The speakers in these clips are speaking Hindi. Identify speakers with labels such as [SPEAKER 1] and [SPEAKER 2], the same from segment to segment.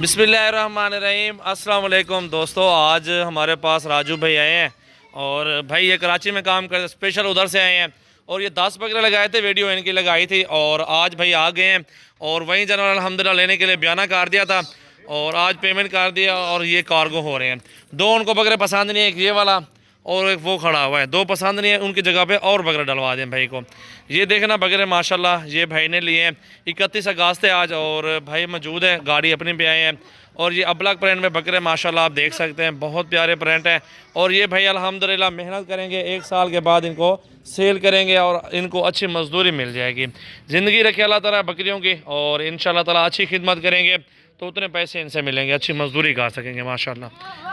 [SPEAKER 1] बिस्मिल्लाहिर्रहमानिर्रहीम। अस्सलाम वालेकुम दोस्तों, आज हमारे पास राजू भाई आए हैं और भाई ये कराची में काम करते, स्पेशल उधर से आए हैं और ये 10 बकरे लगाए थे, वीडियो इनकी लगाई थी और आज भाई आ गए हैं और वहीं जानवर अल्हम्दुलिल्लाह लेने के लिए बयाना कर दिया था और आज पेमेंट कर दिया और ये कार्गो हो रहे हैं। दो उनको बकरे पसंद नहीं है, एक ये वाला और एक वो खड़ा हुआ है, दो पसंद नहीं है, उनकी जगह पे और बकरे डलवा दें भाई को। ये देखना बकरे माशाल्लाह ये भाई ने लिए हैं। 31 अगस्त है आज और भाई मौजूद है, गाड़ी अपनी पे आए हैं और ये अबलग प्रिंट में बकरे माशाल्लाह आप देख सकते हैं, बहुत प्यारे प्रिंट हैं और ये भाई अल्हम्दुलिल्लाह मेहनत करेंगे, 1 साल के बाद इनको सेल करेंगे और इनको अच्छी मजदूरी मिल जाएगी। ज़िंदगी रखे अल्लाह ताला बकरियों की और इंशाल्लाह ताला अच्छी खिदमत करेंगे तो उतने पैसे इनसे मिलेंगे, अच्छी मजदूरी कर सकेंगे माशाल्लाह।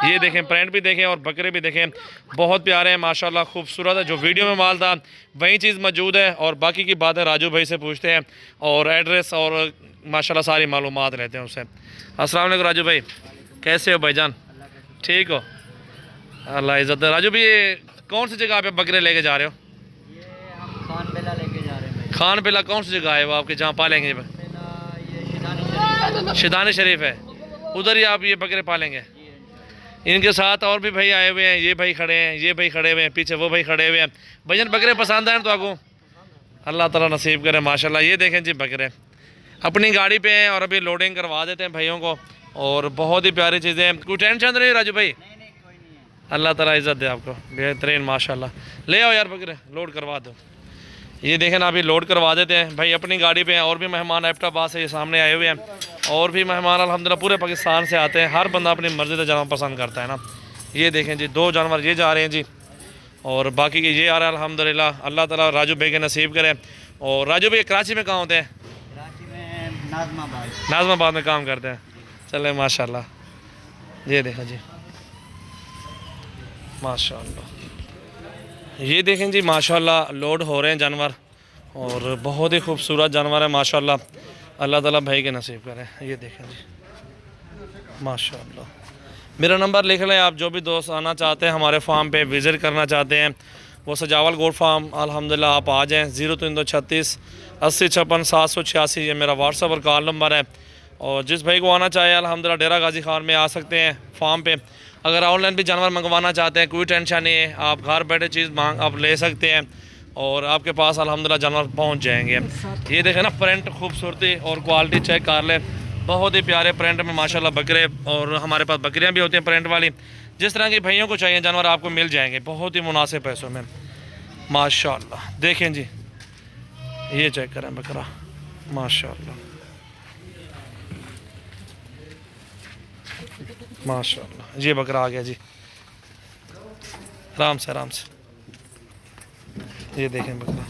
[SPEAKER 1] ये देखें, प्रिंट भी देखें और बकरे भी देखें, बहुत प्यारे हैं माशाल्लाह, खूबसूरत है। जो वीडियो में माल था वही चीज़ मौजूद है और बाकी की बातें राजू भाई से पूछते हैं और एड्रेस और माशाल्लाह सारी मालूमात रहते हैं उससे। अस्सलाम वालेकुम राजू भाई, कैसे हो भाईजान? ठीक हो, अल्लाह इज़्ज़त है। राजू भाई ये कौन सी जगह पे बकरे लेके जा रहे हो?
[SPEAKER 2] ये हम खान बेला लेके जा रहे हैं।
[SPEAKER 1] खान बेला कौन सी जगह है वो आपके जहाँ पालेंगे? शिदानी शरीफ है, उधर ही आप ये बकरे पालेंगे। इनके साथ और भी भाई आए हुए हैं, ये भाई खड़े हैं, ये भाई खड़े हुए हैं, पीछे वो भाई खड़े हुए हैं। भजन बकरे पसंद आए तो आपको अल्लाह ताला नसीब करे माशाल्लाह। ये देखें जी बकरे अपनी गाड़ी पे हैं और अभी लोडिंग करवा देते हैं भाइयों को और बहुत ही प्यारी चीज़ें हैं। कोई टेंशन नहीं राजू भाई? अल्लाह ताला इज़्ज़त दे आपको, बेहतरीन माशाल्लाह। ले आओ यार बकरे, लोड करवा दो। ये देखें ना, अभी लोड करवा देते हैं भाई अपनी गाड़ी पे हैं। और भी मेहमान एबटाबाद से ये सामने आए हुए हैं और भी मेहमान अल्हम्दुलिल्लाह पूरे पाकिस्तान से आते हैं। हर बंदा अपनी मर्ज़ी से जानवर पसंद करता है ना। ये देखें जी 2 जानवर ये जा रहे हैं जी और बाकी के ये आ रहा है अल्हम्दुलिल्लाह। अल्लाह ताला राजू भाई के नसीब करे। और राजू भाई कराची में कहाँ होते हैं?
[SPEAKER 2] कराची में नाज़माबाद।
[SPEAKER 1] नाज़माबाद में काम करते हैं। चले माशाल्लाह, ये देखो जी माशाल्लाह। ये देखें जी माशाल्लाह लोड हो रहे हैं जानवर और बहुत ही खूबसूरत जानवर है माशाल्लाह। अल्लाह ताला भाई के नसीब करें। ये देखें जी माशाल्लाह। मेरा नंबर लिख लें आप, जो भी दोस्त आना चाहते हैं हमारे फार्म पे विज़िट करना चाहते हैं, वो सजावल गोट फार्म अल्हम्दुलिल्लाह आप आ जाएँ। 0336 80 56 786 ये मेरा व्हाट्सअप और कॉल नंबर है। और जिस भाई को आना चाहे अल्हम्दुलिल्लाह डेरा गाजी खान में आ सकते हैं फार्म पे। अगर ऑनलाइन भी जानवर मंगवाना चाहते हैं कोई टेंशन नहीं है, आप घर बैठे चीज़ मांग आप ले सकते हैं और आपके पास अल्हम्दुलिल्लाह जानवर पहुंच जाएंगे। ये देखें ना प्रिंट खूबसूरती और क्वालिटी चेक कर लें, बहुत ही प्यारे प्रिंट में माशाल्लाह बकरे और हमारे पास बकरियां भी होती हैं प्रिंट वाली। जिस तरह के भाइयों को चाहिए जानवर आपको मिल जाएंगे बहुत ही मुनासिब पैसों में माशाल्लाह। देखें जी ये चेक करें बकरा माशाल्लाह माशाल्लाह। ये बकरा आ गया जी, आराम से आराम से। ये देखें बकरा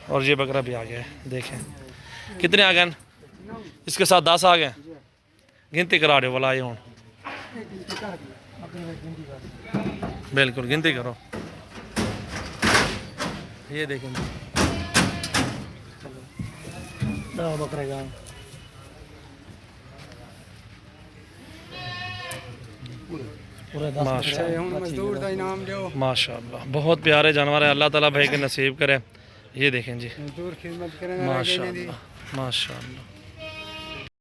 [SPEAKER 1] और ये बकरा भी आ गया है। देखें कितने आ गए? इसके साथ 10 आ गए। गिनती करा रहे वाला ये हूँ, बिल्कुल गिनती करो। ये देखें बकरे का माशाल्लाह बहुत प्यारे जानवर है। अल्लाह ताला भाई के नसीब करे। ये देखें जी माशाल्लाह माशाल्लाह।